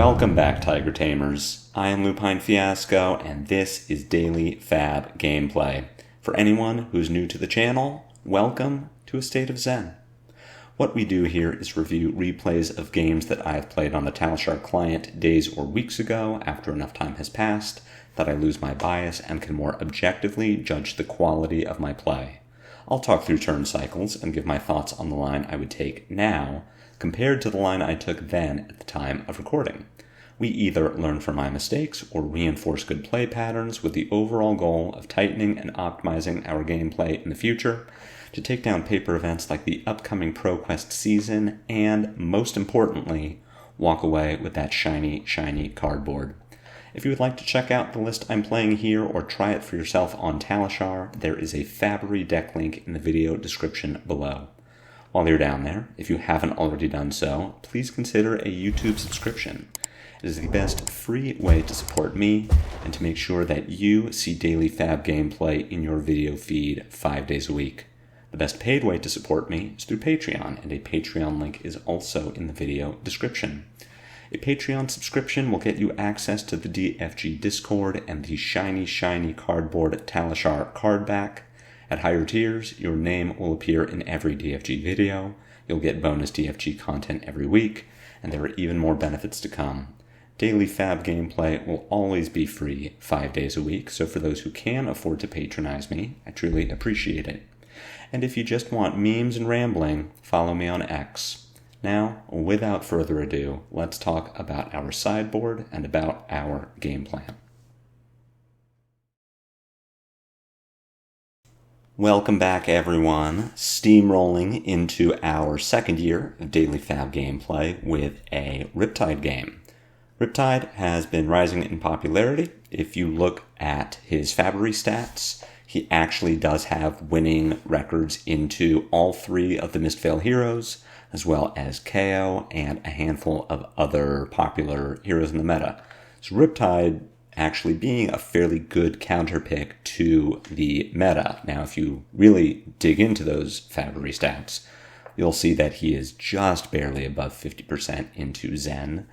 Welcome back, Tiger Tamers. I am Lupine Fiasco, and this is Daily FaB Gameplay. For anyone who's new to the channel, welcome to a state of zen. What we do here is review replays of games that I have played on the Talishar client days or weeks ago after enough time has passed that I lose my bias and can more objectively judge the quality of my play. I'll talk through turn cycles and give my thoughts on the line I would take now compared to the line I took then at the time of recording. We either learn from my mistakes or reinforce good play patterns with the overall goal of tightening and optimizing our gameplay in the future to take down paper events like the upcoming ProQuest season and, most importantly, walk away with that shiny cardboard. If you would like to check out the list I'm playing here or try it for yourself on Talishar, there is a FaB deck link in the video description below. While you're down there, if you haven't already done so, please consider a YouTube subscription. It is the best free way to support me and to make sure that you see daily FaB gameplay in your video feed 5 days a week. The best paid way to support me is through Patreon, and a Patreon link is also in the video description. A Patreon subscription will get you access to the DFG Discord and the shiny cardboard Talishar card back. At higher tiers, your name will appear in every DFG video, you'll get bonus DFG content every week, and there are even more benefits to come. Daily FaB gameplay will always be free 5 days a week, so for those who can afford to patronize me, I truly appreciate it. And if you just want memes and rambling, follow me on X. Now, without further ado, let's talk about our sideboard and about our game plan. Welcome back, everyone. Steamrolling into our second year of daily FaB gameplay with a Riptide game. Riptide has been rising in popularity. If you look at his FaB stats, he actually does have winning records into all three of the Mistveil heroes, as well as KO and a handful of other popular heroes in the meta. So Riptide actually being a fairly good counterpick to the meta. Now, if you really dig into those FaB stats, you'll see that he is just barely above 50% into Zen,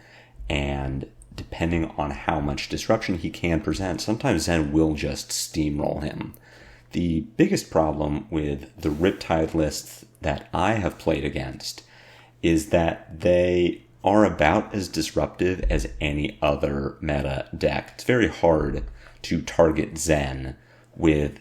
and depending on how much disruption he can present, sometimes Zen will just steamroll him. The biggest problem with the Riptide lists that I have played against is that they are about as disruptive as any other meta deck. It's very hard to target Zen with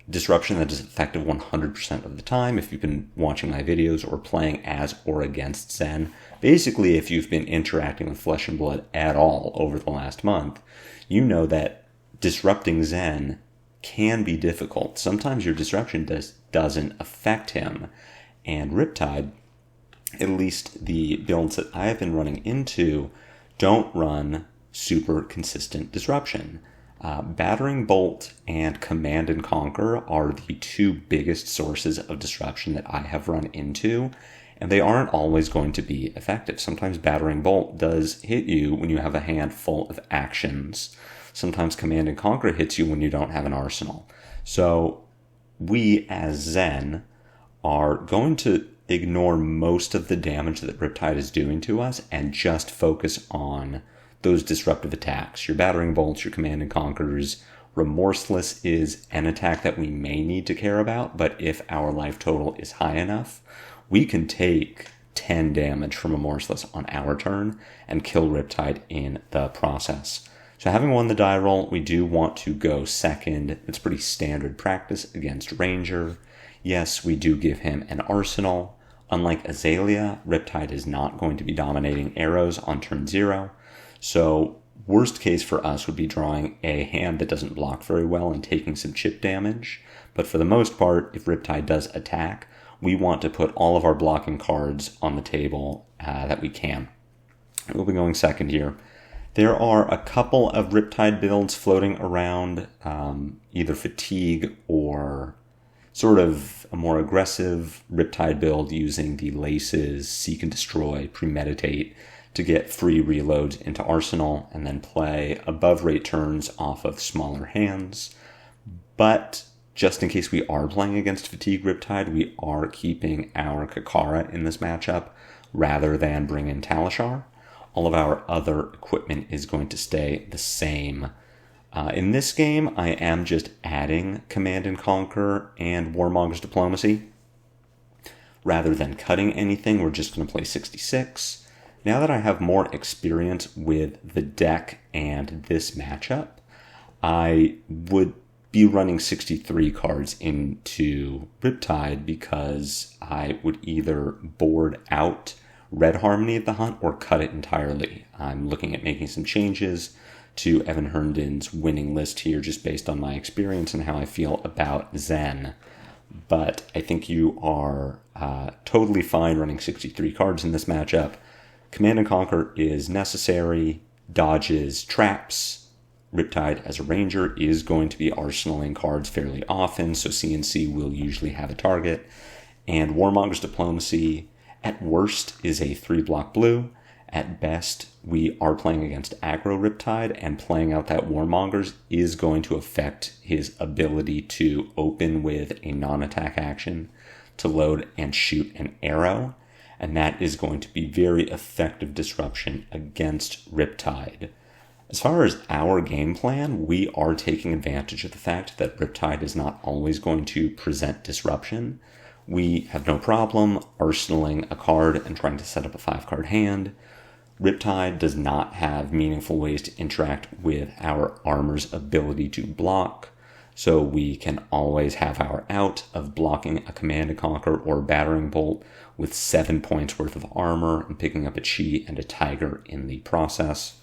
disruption that is effective 100% of the time. If you've been watching my videos or playing as or against Zen, basically if you've been interacting with Flesh and Blood at all over the last month, you know that disrupting Zen can be difficult. Sometimes your disruption doesn't affect him, and Riptide, at least the builds that I have been running into, don't run super consistent disruption. Battering Bolt and Command and Conquer are the two biggest sources of disruption that I have run into, and they aren't always going to be effective. Sometimes Battering Bolt does hit you when you have a hand full of actions. Sometimes Command and Conquer hits you when you don't have an arsenal. So we, as Zen, are going to ignore most of the damage that Riptide is doing to us and just focus on those disruptive attacks. Your Battering Bolts, your Command and Conquers. Remorseless is an attack that we may need to care about, but if our life total is high enough, we can take 10 damage from Remorseless on our turn and kill Riptide in the process. So having won the die roll, we do want to go second. It's pretty standard practice against Ranger. Yes, we do give him an arsenal. Unlike Azalea, Riptide is not going to be dominating arrows on turn 0. So worst case for us would be drawing a hand that doesn't block very well and taking some chip damage. But for the most part, if Riptide does attack, we want to put all of our blocking cards on the table that we can. We'll be going second here. There are a couple of Riptide builds floating around, either Fatigue or sort of a more aggressive Riptide build using the Laces, Seek and Destroy, Premeditate to get free reloads into Arsenal and then play above rate turns off of smaller hands. But just in case we are playing against Fatigue Riptide, we are keeping our Kakara in this matchup rather than bring in Talishar. All of our other equipment is going to stay the same. In this game, I am just adding Command and Conquer and Warmonger's Diplomacy. Rather than cutting anything, we're just going to play 66. Now that I have more experience with the deck and this matchup, I would be running 63 cards into Riptide because I would either board out Red Harmony of the Hunt or cut it entirely. I'm looking at making some changes to Evan Herndon's winning list here just based on my experience and how I feel about Zen. But I think you are totally fine running 63 cards in this matchup. Command and Conquer is necessary, dodges traps. Riptide as a ranger is going to be arsenaling cards fairly often, so CNC will usually have a target. And Warmonger's Diplomacy, at worst, is a 3-block blue. At best, we are playing against aggro Riptide, and playing out that Warmongers is going to affect his ability to open with a non-attack action, to load and shoot an arrow, and that is going to be very effective disruption against Riptide. As far as our game plan, we are taking advantage of the fact that Riptide is not always going to present disruption. We have no problem arsenaling a card and trying to set up a 5-card hand. Riptide does not have meaningful ways to interact with our armor's ability to block, so we can always have our out of blocking a Command and Conquer or battering bolt with 7 points worth of armor and picking up a chi and a tiger in the process.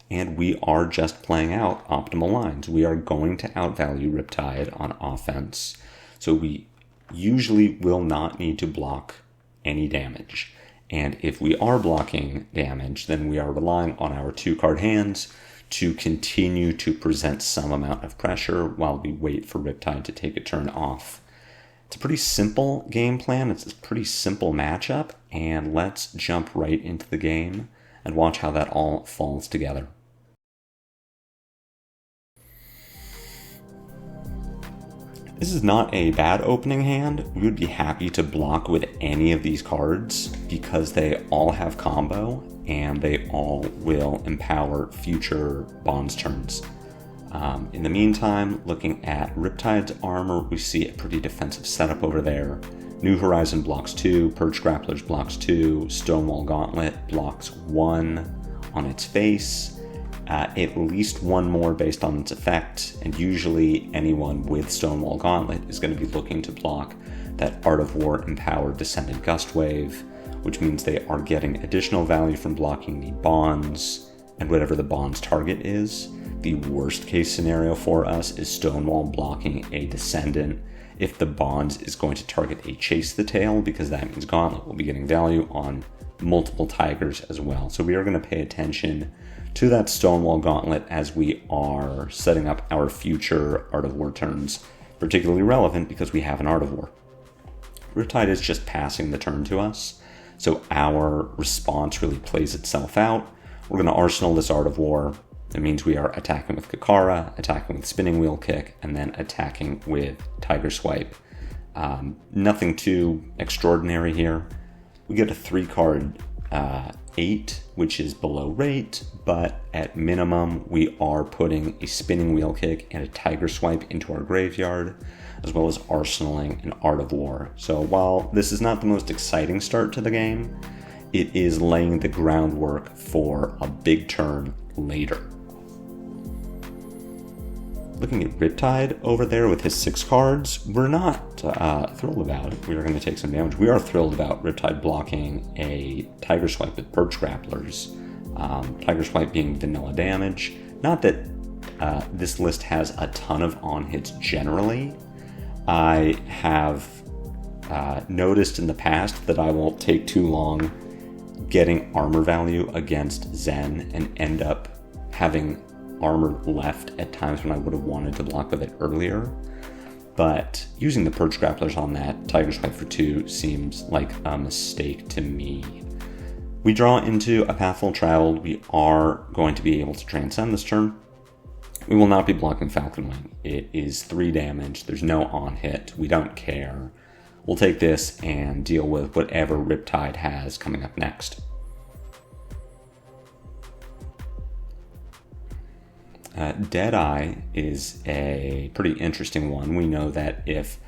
And we are just playing out optimal lines. We are going to outvalue Riptide on offense, so we usually will not need to block any damage. And if we are blocking damage, then we are relying on our 2-card hands to continue to present some amount of pressure while we wait for Riptide to take a turn off. It's a pretty simple game plan. It's a pretty simple matchup, and let's jump right into the game and watch how that all falls together. This is not a bad opening hand. We would be happy to block with any of these cards because they all have combo and they all will empower future Bond's turns. In the meantime, looking at Riptide's armor, we see a pretty defensive setup over there. New Horizon blocks 2, Purge Grapplers blocks 2, Stonewall Gauntlet blocks 1 on its face. At least one more based on its effect, and usually anyone with Stonewall Gauntlet is going to be looking to block that Art of War empowered Descendant Gust Wave, which means they are getting additional value from blocking the bonds and whatever the bond's target is. The worst case scenario for us is Stonewall blocking a Descendant if the bonds is going to target a Chase the Tail, because that means Gauntlet will be getting value on multiple Tigers as well. So we are going to pay attention to that Stonewall Gauntlet as we are setting up our future Art of War turns, particularly relevant because we have an Art of War. Riptide is just passing the turn to us, so our response really plays itself out. We're going to arsenal this Art of War. That means we are attacking with Kakara, attacking with Spinning Wheel Kick, and then attacking with Tiger Swipe. Nothing too extraordinary here. We get a 3-card 8, which is below rate, but at minimum we are putting a Spinning Wheel Kick and a Tiger Swipe into our graveyard, as well as arsenaling an Art of War. So while this is not the most exciting start to the game, it is laying the groundwork for a big turn later. Looking at Riptide over there with his 6 cards, we're not thrilled about it. We are going to take some damage. We are thrilled about Riptide blocking a Tiger Swipe with Perch Grapplers. Tiger Swipe being vanilla damage. Not that this list has a ton of on-hits generally. I have noticed in the past that I will take too long getting armor value against Zen and end up having armor left at times when I would have wanted to block with it earlier. But using the Purge Grapplers on that Tiger Swipe for 2 seems like a mistake to me. We draw into a Pathful Traveled. We are going to be able to transcend this turn. We will not be blocking Falcon Wing. It is 3 damage. There's no on-hit. We don't care. We'll take this and deal with whatever Riptide has coming up next. Deadeye is a pretty interesting one. We know that if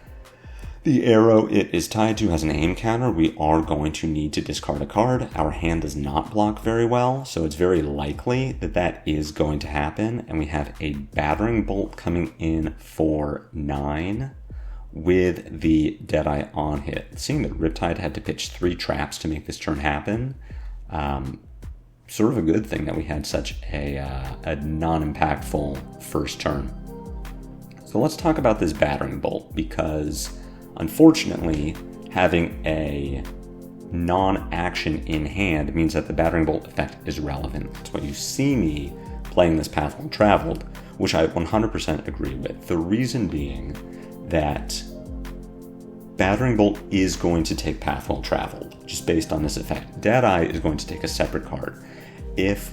the arrow it is tied to has an aim counter, we are going to need to discard a card. Our hand does not block very well, so it's very likely that that is going to happen. And we have a battering bolt coming in for 9 with the Deadeye on hit. Seeing that Riptide had to pitch 3 traps to make this turn happen, sort of a good thing that we had such a non-impactful first turn. So let's talk about this battering bolt, because unfortunately, having a non-action in hand means that the battering bolt effect is relevant. That's why you see me playing this Path Well Traveled, which I 100% agree with. The reason being that battering bolt is going to take Path Well Traveled, just based on this effect. Deadeye is going to take a separate card. If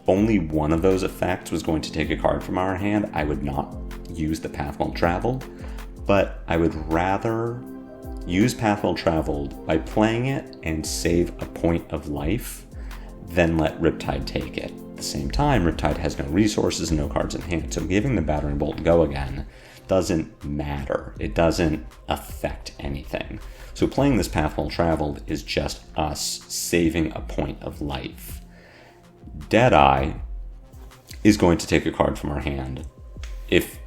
only one of those effects was going to take a card from our hand, I would not use the Path Well Traveled. But I would rather use Path Well Traveled by playing it and save a point of life than let Riptide take it. At the same time, Riptide has no resources and no cards in hand, so giving the battering bolt go again doesn't matter. It doesn't affect anything. So playing this Path Well Traveled is just us saving a point of life. Deadeye is going to take a card from our hand if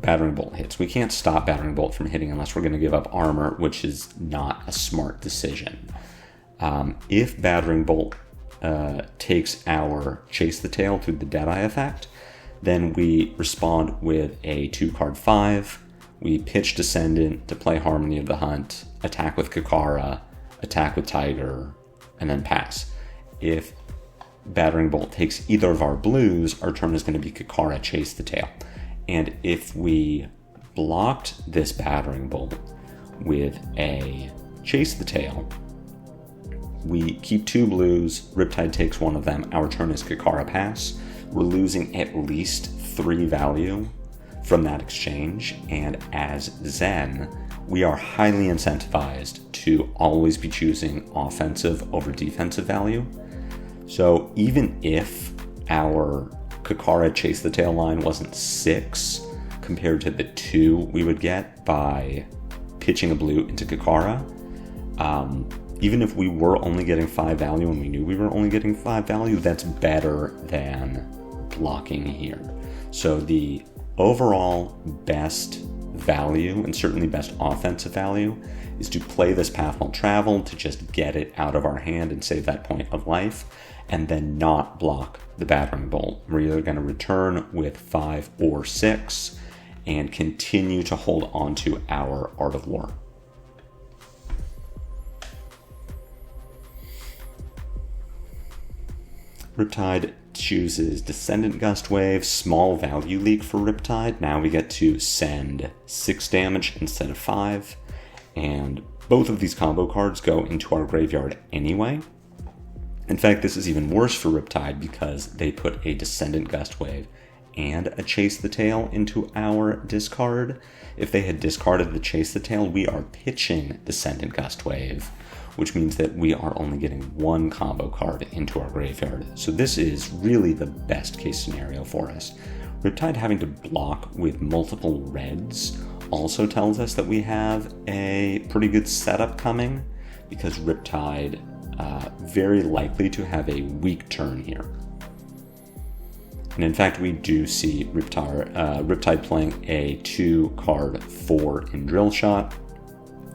battering bolt hits. We can't stop battering bolt from hitting unless we're going to give up armor, which is not a smart decision. If battering bolt takes our Chase the Tail through the Deadeye effect, then we respond with a 2-card 5. We pitch Descendant to play Harmony of the Hunt, attack with Kakara, attack with Tiger, and then pass. If battering bolt takes either of our blues, our turn is going to be Kakara Chase the Tail. And if we blocked this battering bolt with a Chase the Tail, we keep 2 blues, Riptide takes 1 of them, our turn is Kakara Pass. We're losing at least 3 value from that exchange, and as Zen, we are highly incentivized to always be choosing offensive over defensive value. So even if our Kakara Chase the Tail line wasn't 6 compared to the 2 we would get by pitching a blue into Kakara, even if we were only getting 5 value and we knew we were only getting 5 value, that's better than blocking here. So the overall best value, and certainly best offensive value, is to play this Path Well Traveled to just get it out of our hand and save that point of life, and then not block the battering bolt. We're either going to return with 5 or 6 and continue to hold on to our Art of War. Riptide chooses Descendant Gust Wave, small value leak for Riptide. Now we get to send 6 damage instead of 5, and both of these combo cards go into our graveyard anyway. In fact, this is even worse for Riptide because they put a Descendant Gust Wave and a Chase the Tail into our discard. If they had discarded the Chase the Tail, we are pitching Descendant Gust Wave, which means that we are only getting 1 combo card into our graveyard. So this is really the best case scenario for us. Riptide having to block with multiple reds also tells us that we have a pretty good setup coming, because Riptide very likely to have a weak turn here. And in fact, we do see Riptide playing a 2-card 4 in Drill Shot.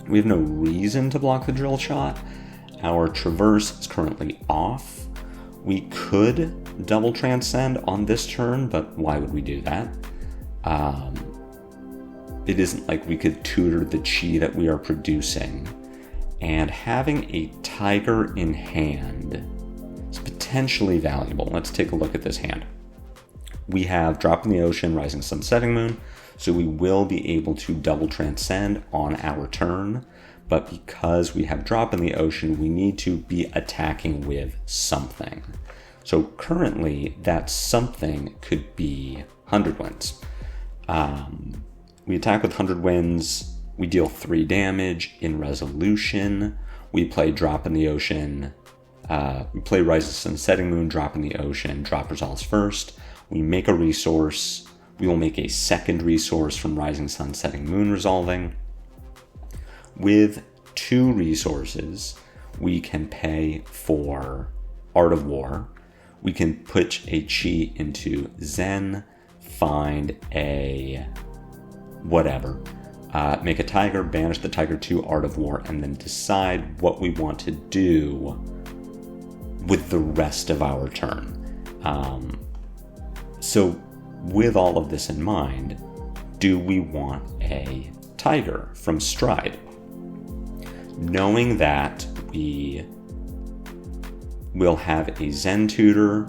We have no reason to block the Drill Shot. Our Traverse is currently off. We could double Transcend on this turn, but why would we do that? It isn't like we could tutor the chi that we are producing. And having a Tiger in hand is potentially valuable. Let's take a look at this hand. We have Drop in the Ocean, Rising Sun, Setting Moon, so we will be able to double Transcend on our turn, but because we have Drop in the Ocean, we need to be attacking with something. So currently, that something could be 100 Winds. We attack with 100 Winds, we deal 3 damage in Resolution, we play Drop in the Ocean, we play Rising Sun, Setting Moon, Drop in the Ocean, drop resolves first. we make a resource, we will make a second resource from Rising Sun, Setting Moon resolving. With 2 resources, we can pay for Art of War. We can put a chi into Zen, find a whatever, make a tiger, banish the tiger to Art of War, and then decide what we want to do with the rest of our turn. So with all of this in mind, do we want a tiger from Stride? Knowing that we will have a Zen tutor,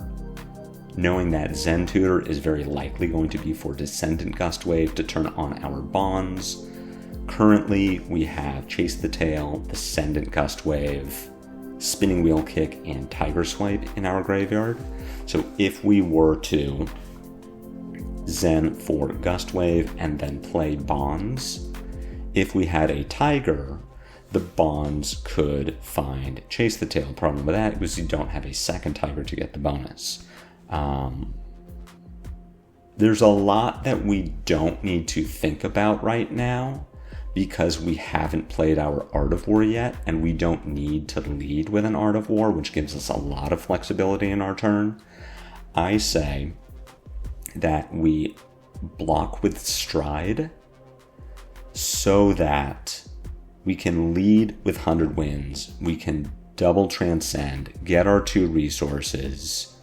knowing that Zen tutor is very likely going to be for Descendant Gust Wave to turn on our bonds. Currently, we have Chase the Tail, Descendant Gust Wave, Spinning Wheel Kick, and Tiger Swipe in our graveyard. So if we were to Zen for Gust Wave and then play bonds, if we had a tiger, the bonds could find Chase the Tail. Problem with that was you don't have a second tiger to get the bonus. There's a lot that we don't need to think about right now because we haven't played our Art of War yet, and we don't need to lead with an Art of War, which gives us a lot of flexibility in our turn. I say that we block with Stride so that we can lead with 100 wins, we can double transcend, get our 2 resources,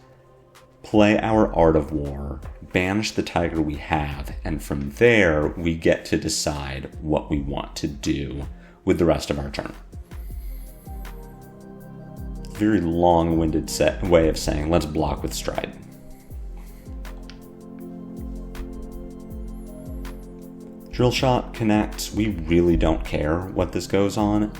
play our Art of War, banish the tiger we have, and from there we get to decide what we want to do with the rest of our turn. Very long-winded way of saying let's block with Stride. Drill Shot connects. We really don't care what this goes on.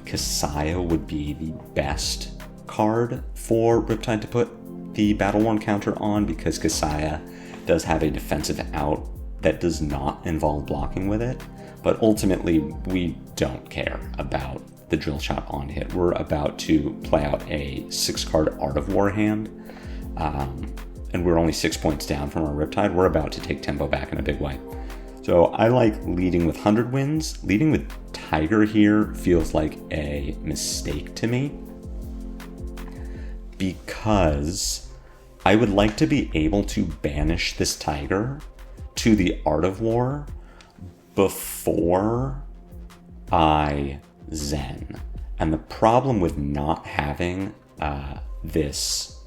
Kasaya would be the best card for Riptide to put the Battle Worn counter on because Kasaya does have a defensive out that does not involve blocking with it. But ultimately, we don't care about the Drill Shot on hit. We're about to play out a 6-card Art of War hand. And we're only 6 points down from our Riptide. We're about to take tempo back in a big way. So I like leading with 100 wins. Leading with Tiger here feels like a mistake to me because I would like to be able to banish this Tiger to the Art of War before I Zen. And the problem with not having this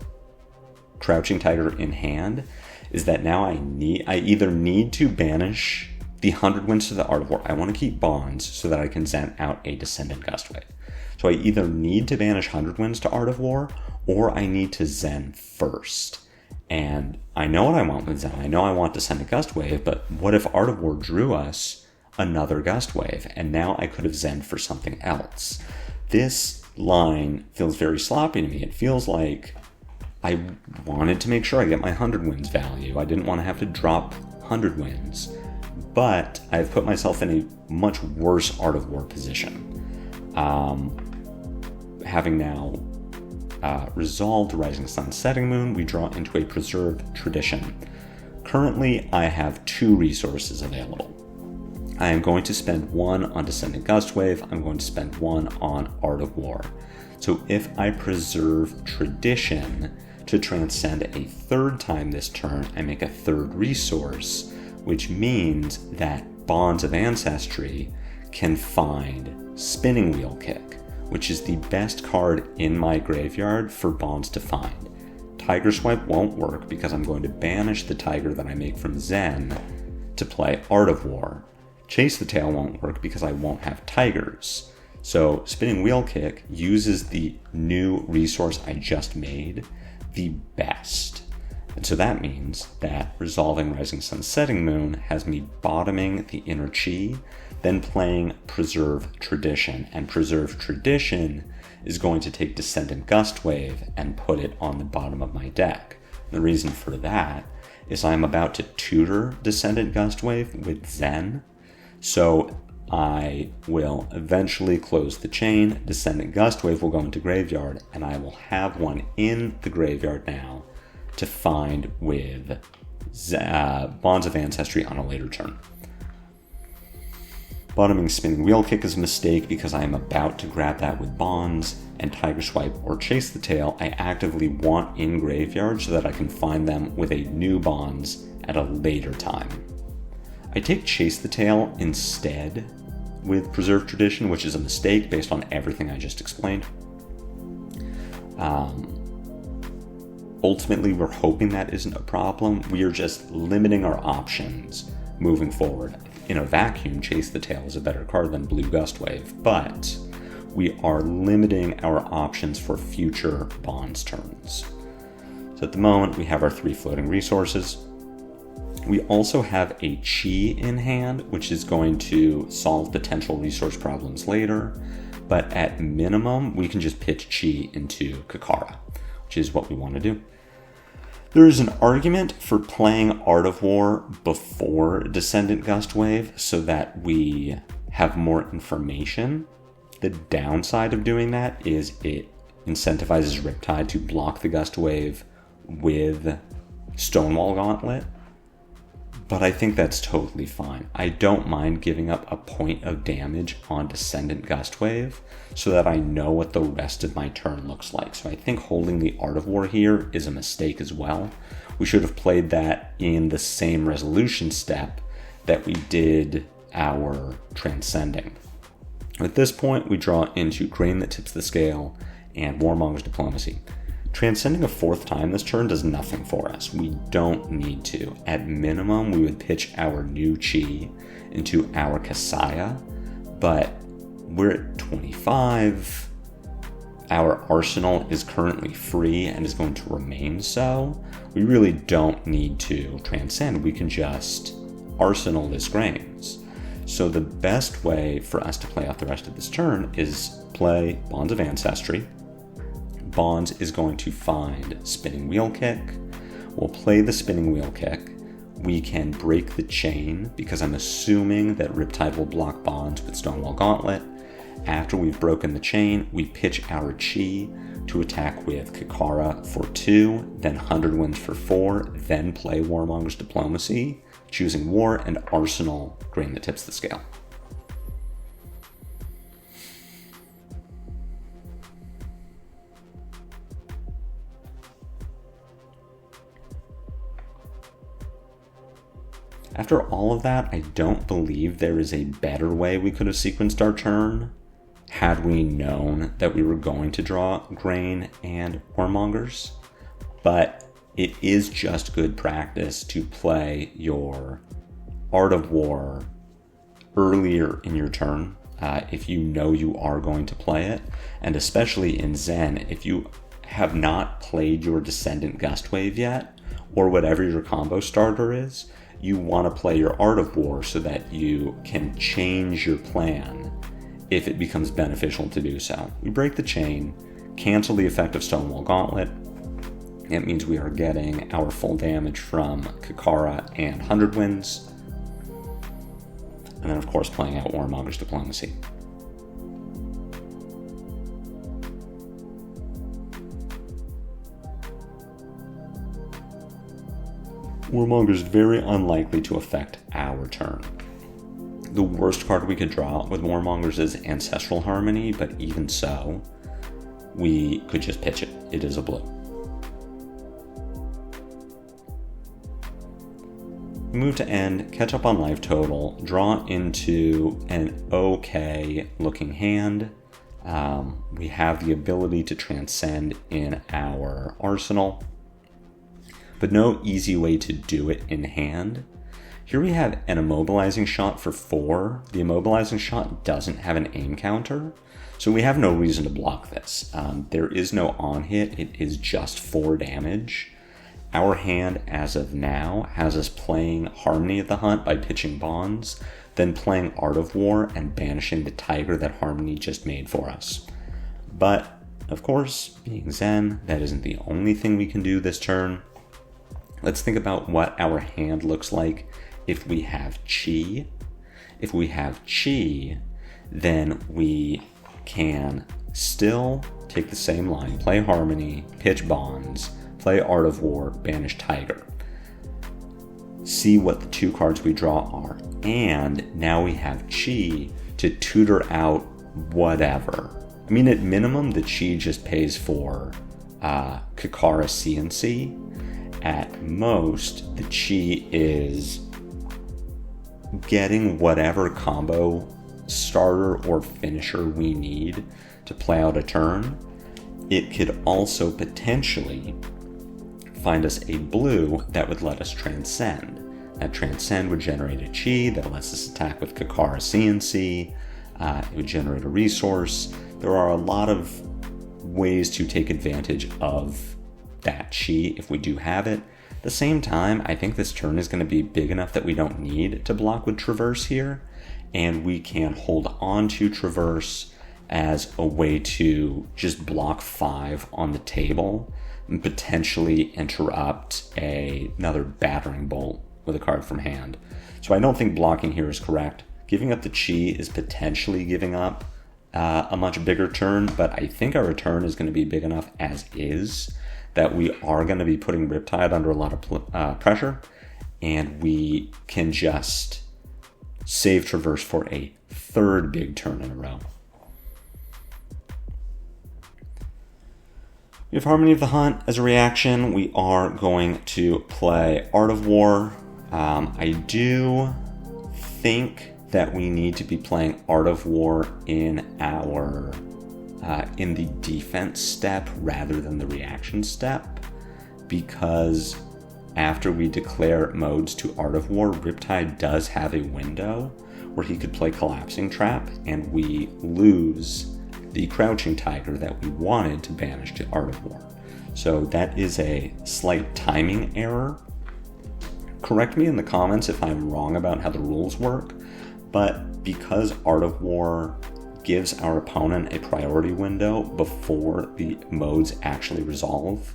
Crouching Tiger in hand is that now I either need to banish the 100 wins to the Art of War. I want to keep bonds so that I can Zen out a Descendant Gust Wave. So I either need to banish 100 wins to Art of War, or I need to Zen first. And I know what I want with Zen. I know I want Descendant Gust Wave, but what if Art of War drew us another Gust Wave, and now I could have Zen for something else? This line feels very sloppy to me. It feels like I wanted to make sure I get my 100 wins value. I didn't want to have to drop 100 wins. But I've put myself in a much worse Art of War position. Having now resolved Rising Sun, Setting Moon, we draw into a Preserved Tradition. Currently, I have 2 resources available. I am going to spend 1 on Descendant Gust Wave. I'm going to spend 1 on Art of War. So if I preserve Tradition to transcend a 3rd time this turn, I make a 3rd resource, which means that Bonds of Ancestry can find Spinning Wheel Kick, which is the best card in my graveyard for Bonds to find. Tiger Swipe won't work because I'm going to banish the tiger that I make from Zen to play Art of War. Chase the Tail won't work because I won't have tigers. So Spinning Wheel Kick uses the new resource I just made the best. And so that means that resolving Rising Sun, Setting Moon has me bottoming the inner chi, then playing Preserve Tradition. And Preserve Tradition is going to take Descendant Gust Wave and put it on the bottom of my deck. The reason for that is I'm about to tutor Descendant Gust Wave with Zen. So I will eventually close the chain, Descendant Gust Wave will go into graveyard, and I will have one in the graveyard now to find with Bonds of Ancestry on a later turn. Bottoming Spinning Wheel Kick is a mistake because I am about to grab that with Bonds, and Tiger Swipe or Chase the Tail I actively want in graveyard so that I can find them with a new Bonds at a later time. I take Chase the Tail instead with Preserved Tradition, which is a mistake based on everything I just explained. Ultimately, we're hoping that isn't a problem. We are just limiting our options moving forward. In a vacuum, Chase the Tail is a better card than Blue Gustwave, but we are limiting our options for future Bonds turns. So at the moment, we have our 3 floating resources. We also have a Chi in hand, which is going to solve potential resource problems later, but at minimum, we can just pitch Chi into Kakara, which is what we want to do. There is an argument for playing Art of War before Descendant Gustwave so that we have more information. The downside of doing that is it incentivizes Riptide to block the Gustwave with Stonewall Gauntlet, but I think that's totally fine. I don't mind giving up a point of damage on Descendant Gustwave so that I know what the rest of my turn looks like. So I think holding the Art of War here is a mistake as well. We should have played that in the same resolution step that we did our Transcending. At this point, we draw into Grain That Tips the Scale and Warmonger's Diplomacy. Transcending a 4th time this turn does nothing for us. We don't need to. At minimum, we would pitch our new Chi into our Kasaya, but we're at 25. Our arsenal is currently free and is going to remain so. We really don't need to transcend. We can just arsenal this Grains. So the best way for us to play out the rest of this turn is play Bonds of Ancestry. Bonds is going to find Spinning Wheel Kick. We'll play the Spinning Wheel Kick. We can break the chain because I'm assuming that Riptide will block Bonds with Stonewall Gauntlet. After we've broken the chain, we pitch our Chi to attack with Kakara for 2, then 100 Winds for 4, then play Warmonger's Diplomacy, choosing War and Arsenal Grain That Tips the Scale. After all of that, I don't believe there is a better way we could have sequenced our turn had we known that we were going to draw Grain and Warmongers, but it is just good practice to play your Art of War earlier in your turn if you know you are going to play it, and especially in Zen, if you have not played your Descendant Gustwave yet, or whatever your combo starter is, you want to play your Art of War so that you can change your plan if it becomes beneficial to do so. We break the chain, cancel the effect of Stonewall Gauntlet. It means we are getting our full damage from Kakara and 100 Winds. And then, of course, playing out Warmonger's Diplomacy. Warmonger is very unlikely to affect our turn. The worst card we could draw with Warmongers is Ancestral Harmony, but even so, we could just pitch it. It is a blue. Move to end, catch up on life total, draw into an okay looking hand. We have the ability to transcend in our arsenal, but no easy way to do it in hand. Here we have an immobilizing shot for 4. The immobilizing shot doesn't have an aim counter, so we have no reason to block this. There is no on hit, it is just 4 damage. Our hand, as of now, has us playing Harmony of the Hunt by pitching Bonds, then playing Art of War and banishing the Tiger that Harmony just made for us. But, of course, being Zen, that isn't the only thing we can do this turn. Let's think about what our hand looks like if we have Chi. If we have Chi, then we can still take the same line, play Harmony, pitch Bonds, play Art of War, banish Tiger. See what the 2 cards we draw are. And now we have Chi to tutor out whatever. I mean, at minimum, the Chi just pays for Kakara CNC. At most, the Chi is getting whatever combo starter or finisher we need to play out a turn. It could also potentially find us a blue that would let us transcend. That transcend would generate a Chi that lets us attack with Kakara CNC. It would generate a resource. There are a lot of ways to take advantage of that Chi if we do have it. At the same time, I think this turn is going to be big enough that we don't need to block with Traverse here, and we can hold on to Traverse as a way to just block 5 on the table and potentially interrupt another Battering Bolt with a card from hand. So I don't think blocking here is correct. Giving up the Chi is potentially giving up a much bigger turn, but I think our return is going to be big enough as is that we are going to be putting Riptide under a lot of pressure, and we can just save Traverse for a 3rd big turn in a row. We have Harmony of the Hunt. As a reaction, we are going to play Art of War. I do think that we need to be playing Art of War in our in the defense step rather than the reaction step, because after we declare modes to Art of War, Riptide does have a window where he could play Collapsing Trap, and we lose the Crouching Tiger that we wanted to banish to Art of War. So that is a slight timing error. Correct me in the comments if I'm wrong about how the rules work, but because Art of War gives our opponent a priority window before the modes actually resolve,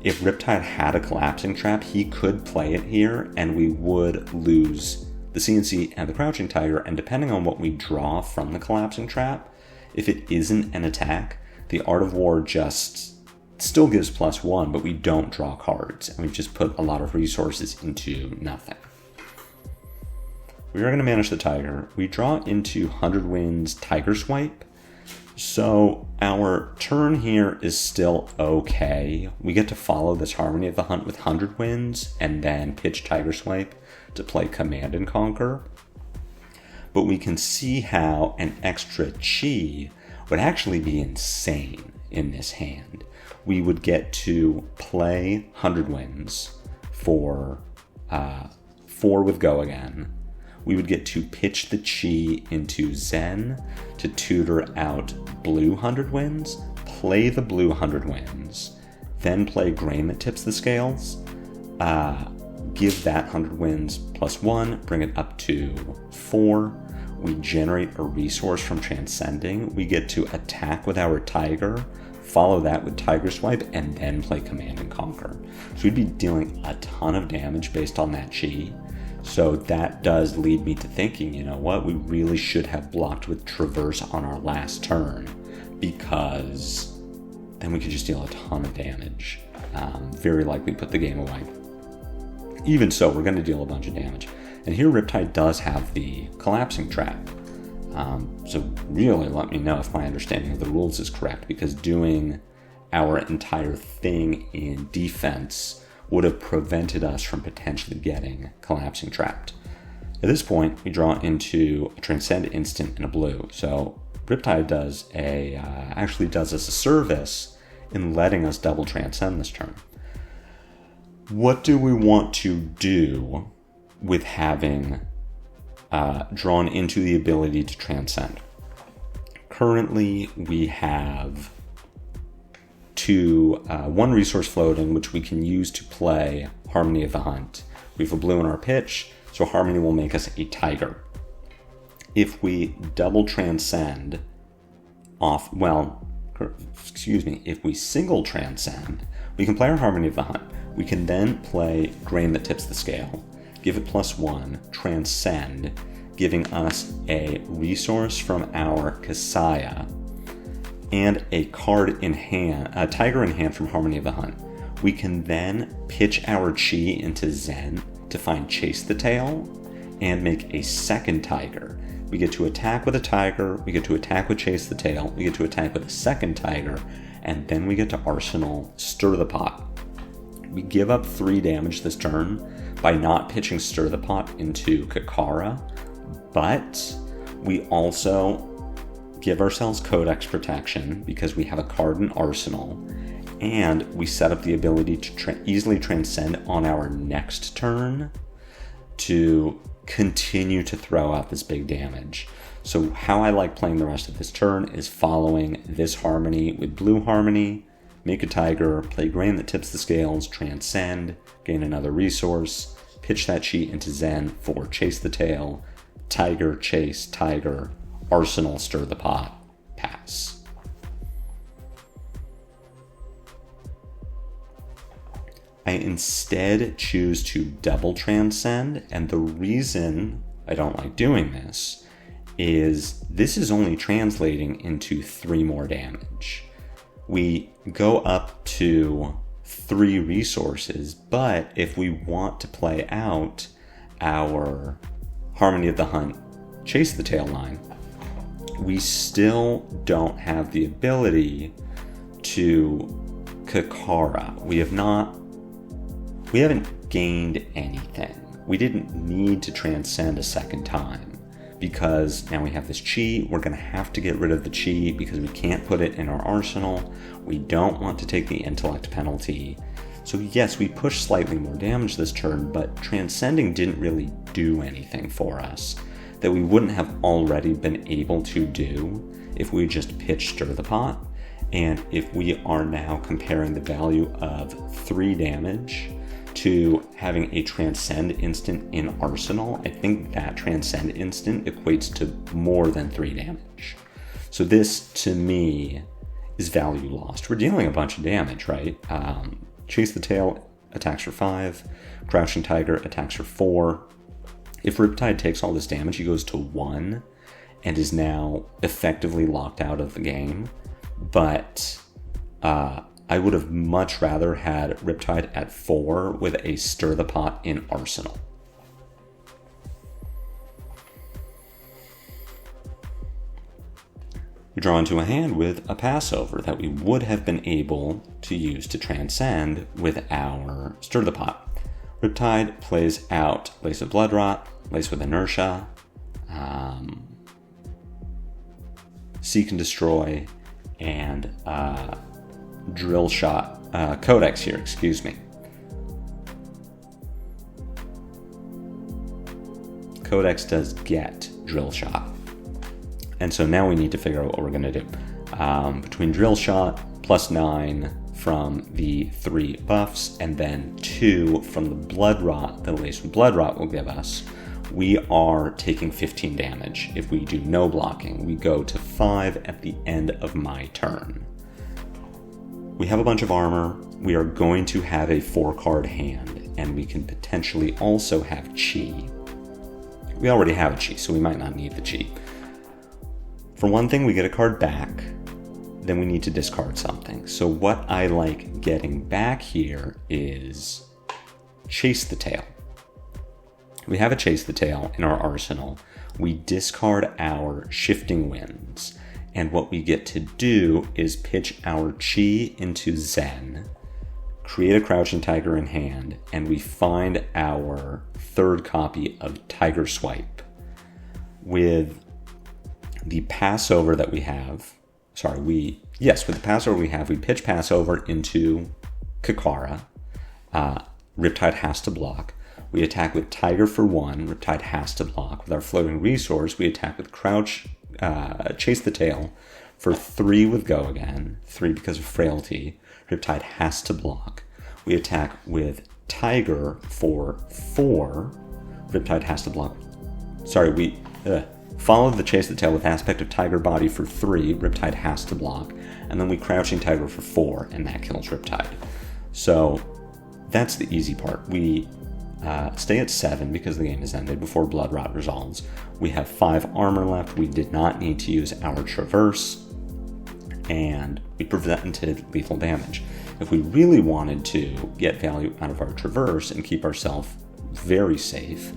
if Riptide had a Collapsing Trap, he could play it here and we would lose the CNC and the Crouching Tiger, and depending on what we draw from the Collapsing Trap, if it isn't an attack, the Art of War just still gives +1, but we don't draw cards, and we've just put a lot of resources into nothing. We are going to manage the Tiger. We draw into 100 Winds Tiger Swipe, so our turn here is still okay. We get to follow this Harmony of the Hunt with 100 Winds, and then pitch Tiger Swipe to play Command and Conquer. But we can see how an extra Chi would actually be insane in this hand. We would get to play 100 Winds for 4 with Go Again. We would get to pitch the Chi into Zen to tutor out blue 100 Winds, play the blue 100 Winds, then play Grain that tips the scales, give that 100 Winds +1, bring it up to 4. We generate a resource from Transcending. We get to attack with our Tiger, follow that with Tiger Swipe, and then play Command and Conquer. So we'd be dealing a ton of damage based on that Chi. So that does lead me to thinking, you know what, we really should have blocked with Traverse on our last turn, because then we could just deal a ton of damage. Very likely put the game away. Even so, we're going to deal a bunch of damage. And here Riptide does have the Collapsing Trap. So really let me know if my understanding of the rules is correct, because doing our entire thing in defense would have prevented us from potentially getting Collapsing Trapped. At this point, we draw into a Transcend instant and a blue. So Riptide actually does us a service in letting us double Transcend this turn. What do we want to do with having drawn into the ability to Transcend? Currently, we have one resource floating, which we can use to play Harmony of the Hunt. We have a blue in our pitch, so Harmony will make us a Tiger. If we double Transcend if we single Transcend, we can play our Harmony of the Hunt. We can then play Grain that tips the scale, give it +1, Transcend, giving us a resource from our Kasaya, and a card in hand, a Tiger in hand from Harmony of the Hunt. We can then pitch our chi into Zen to find Chase the Tail and make a second tiger. We get to attack with a tiger, we get to attack with Chase the Tail, we get to attack with a second tiger, and then we get to Arsenal Stir the Pot. We give up 3 damage this turn by not pitching Stir the Pot into Kakara, but we also give ourselves Codex protection because we have a card in Arsenal, and we set up the ability to easily transcend on our next turn to continue to throw out this big damage. So how I like playing the rest of this turn is following this harmony with blue harmony, make a tiger, play grain that tips the scales, transcend, gain another resource, pitch that chi into Zen for Chase the Tail, tiger, chase, tiger, Arsenal, Stir the Pot, pass. I instead choose to double transcend, and the reason I don't like doing this is only translating into 3 more damage. We go up to 3 resources, but if we want to play out our Harmony of the Hunt, Chase the Tail line, we still don't have the ability to Kakara. We haven't gained anything. We didn't need to transcend a second time because now we have this chi. We're going to have to get rid of the chi because we can't put it in our arsenal. We don't want to take the intellect penalty. So yes, we pushed slightly more damage this turn, but transcending didn't really do anything for us that we wouldn't have already been able to do if we just pitched Stir the Pot. And if we are now comparing the value of 3 damage to having a transcend instant in Arsenal, I think that transcend instant equates to more than 3 damage. So this, to me, is value lost. We're dealing a bunch of damage, right? Chase the Tail attacks for 5. Crouching Tiger attacks for 4. If Riptide takes all this damage, he goes to 1 and is now effectively locked out of the game. But I would have much rather had Riptide at 4 with a Stir the Pot in Arsenal. We draw into a hand with a Passover that we would have been able to use to transcend with our Stir the Pot. Riptide plays out Lace with Bloodrot, Lace with Inertia, Seek and Destroy, and Drill Shot, Codex here, excuse me. Codex does get Drill Shot. And so now we need to figure out what we're going to do. Between Drill Shot, +9 from the 3 buffs, and then 2 from the Blood Rot that Lace with Blood Rot will give us, we are taking 15 damage. If we do no blocking, we go to 5 at the end of my turn. We have a bunch of armor. We are going to have a 4-card hand, and we can potentially also have chi. We already have a chi, so we might not need the chi. For one thing, we get a card back, then we need to discard something. So what I like getting back here is Chase the Tail. We have a Chase the Tail in our arsenal. We discard our Shifting Winds, and what we get to do is pitch our chi into Zen, create a Crouching Tiger in hand, and we find our 3rd copy of Tiger Swipe. With the Passover that we have, with the Passover we have, we pitch Passover into Kakara. Riptide has to block. We attack with Tiger for 1. Riptide has to block. With our floating resource, we attack with Chase the Tail for 3 with Go again. 3 because of Frailty. Riptide has to block. We attack with Tiger for 4. Riptide has to block. We follow the Chase the Tail with Aspect of Tiger Body for 3. Riptide has to block. And then we Crouching Tiger for 4, and that kills Riptide. So that's the easy part. We stay at 7 because the game has ended before Blood Rot resolves. We have 5 armor left. We did not need to use our Traverse, and we prevented lethal damage. If we really wanted to get value out of our traverse and keep ourselves very safe,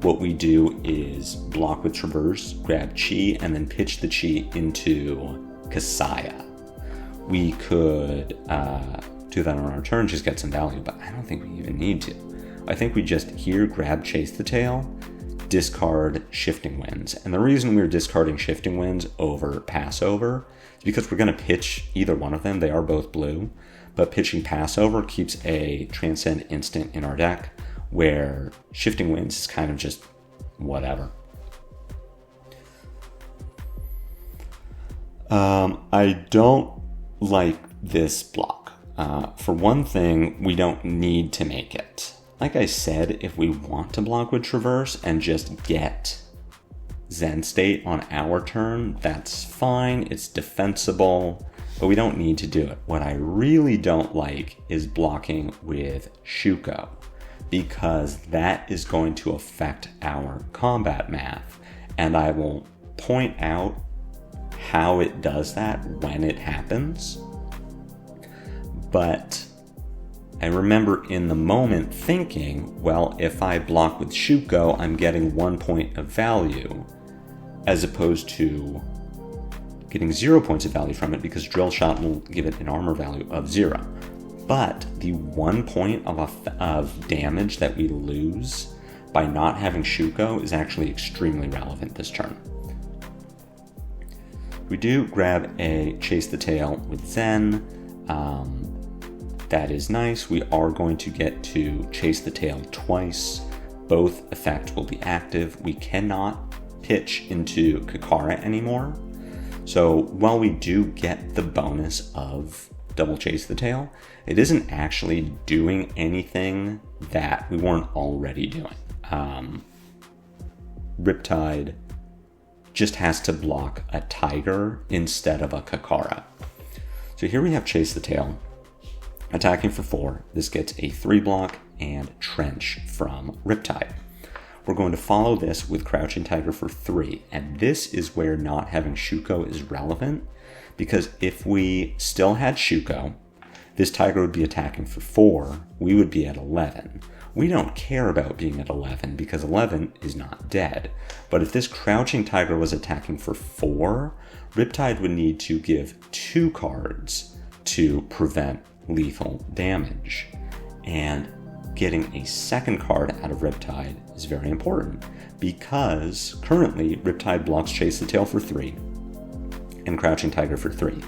what we do is block with traverse, grab chi, and then pitch the chi into Kasaya. We could do that on our turn, just get some value, but I don't think we even need to. I think we just here grab Chase the Tail, discard Shifting Winds. And the reason we're discarding Shifting Winds over Passover is because we're going to pitch either one of them. They are both blue, but pitching Passover keeps a Transcend instant in our deck, where Shifting Winds is kind of just whatever. I don't like this block. For one thing, we don't need to make it. Like I said, if we want to block with Traverse and just get Zen State on our turn, that's fine, it's defensible, but we don't need to do it. What I really don't like is blocking with Shuko, because that is going to affect our combat math, and I will point out how it does that when it happens. But I remember in the moment thinking, well, if I block with Shuko, I'm getting 1 point of value, as opposed to getting 0 points of value from it, because Drill Shot will give it an armor value of 0. But the 1 point of damage that we lose by not having Shuko is actually extremely relevant this turn. We do grab a Chase the Tail with Zen. That is nice. We are going to get to Chase the Tail twice. Both effects will be active. We cannot pitch into Kakara anymore. So while we do get the bonus of double Chase the Tail, it isn't actually doing anything that we weren't already doing. Riptide just has to block a Tiger instead of a Kakara. So here we have Chase the Tail, attacking for 4. This gets a 3 block and Trench from Riptide. We're going to follow this with Crouching Tiger for 3, and this is where not having Shuko is relevant, because if we still had Shuko, this Tiger would be attacking for 4, we would be at 11. We don't care about being at 11 because 11 is not dead. But if this Crouching Tiger was attacking for 4, Riptide would need to give 2 cards to prevent lethal damage. And getting a second card out of Riptide is very important, because currently Riptide blocks Chase the Tail for 3 and Crouching Tiger for 3.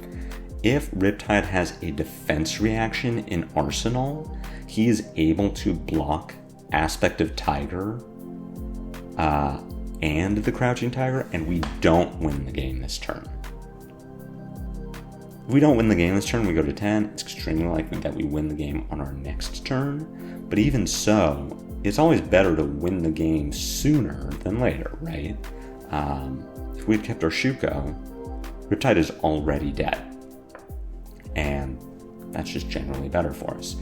If Riptide has a defense reaction in Arsenal, he is able to block Aspect of Tiger and the Crouching Tiger, and we don't win the game this turn. If we don't win the game this turn, we go to 10. It's extremely likely that we win the game on our next turn, but even so, it's always better to win the game sooner than later, right? If we'd kept our Shuko, Riptide is already dead, and that's just generally better for us.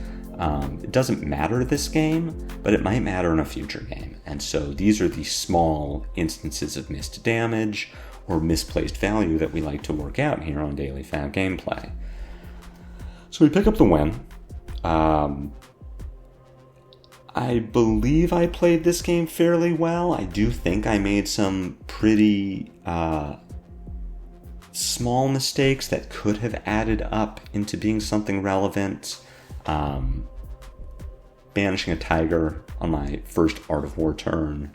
It doesn't matter this game, but it might matter in a future game. And so these are the small instances of missed damage or misplaced value that we like to work out here on Daily FaB Gameplay. So we pick up the win. I believe I played this game fairly well. I do think I made some pretty small mistakes that could have added up into being something relevant. Banishing a Tiger on my first Art of War turn,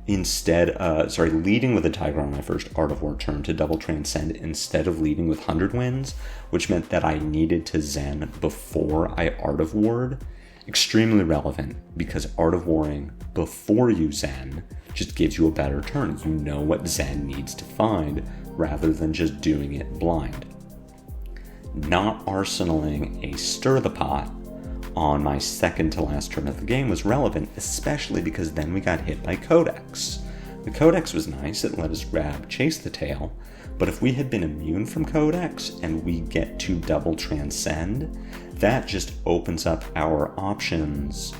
leading with a Tiger on my first Art of War turn to double Transcend instead of leading with 100 Winds, which meant that I needed to Zen before I Art of Warred. Extremely relevant, because Art of Warring before you Zen just gives you a better turn. You know what Zen needs to find, rather than just doing it blind. Not arsenaling a Stir the Pot on my second to last turn of the game was relevant, especially because then we got hit by Codex. The Codex was nice, it let us grab Chase the Tail, but if we had been immune from Codex and we get to double Transcend, that just opens up our options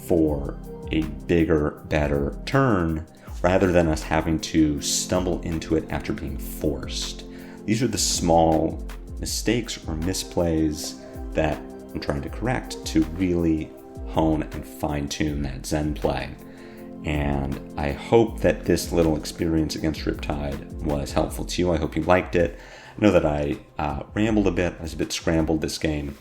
for a bigger, better turn, rather than us having to stumble into it after being forced. These are the small mistakes or misplays that I'm trying to correct to really hone and fine-tune that Zen play. And I hope that this little experience against Riptide was helpful to you. I hope you liked it. I know that I rambled a bit. I was a bit scrambled this game.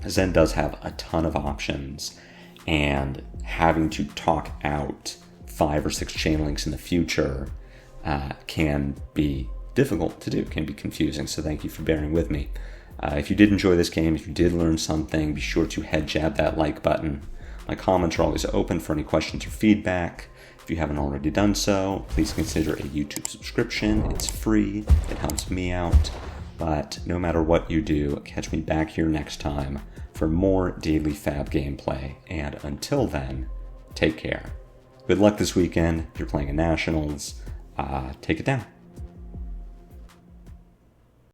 Zen does have a ton of options, and having to talk out 5 or 6 chain links in the future can be difficult to do, can be confusing, so thank you for bearing with me. If you did enjoy this game, if you did learn something, be sure to head jab that like button. My comments are always open for any questions or feedback. If you haven't already done so, please consider a YouTube subscription. It's free, it helps me out. But no matter what you do, catch me back here next time for more daily FaB gameplay. And until then, take care. Good luck this weekend. If you're playing a Nationals, take it down.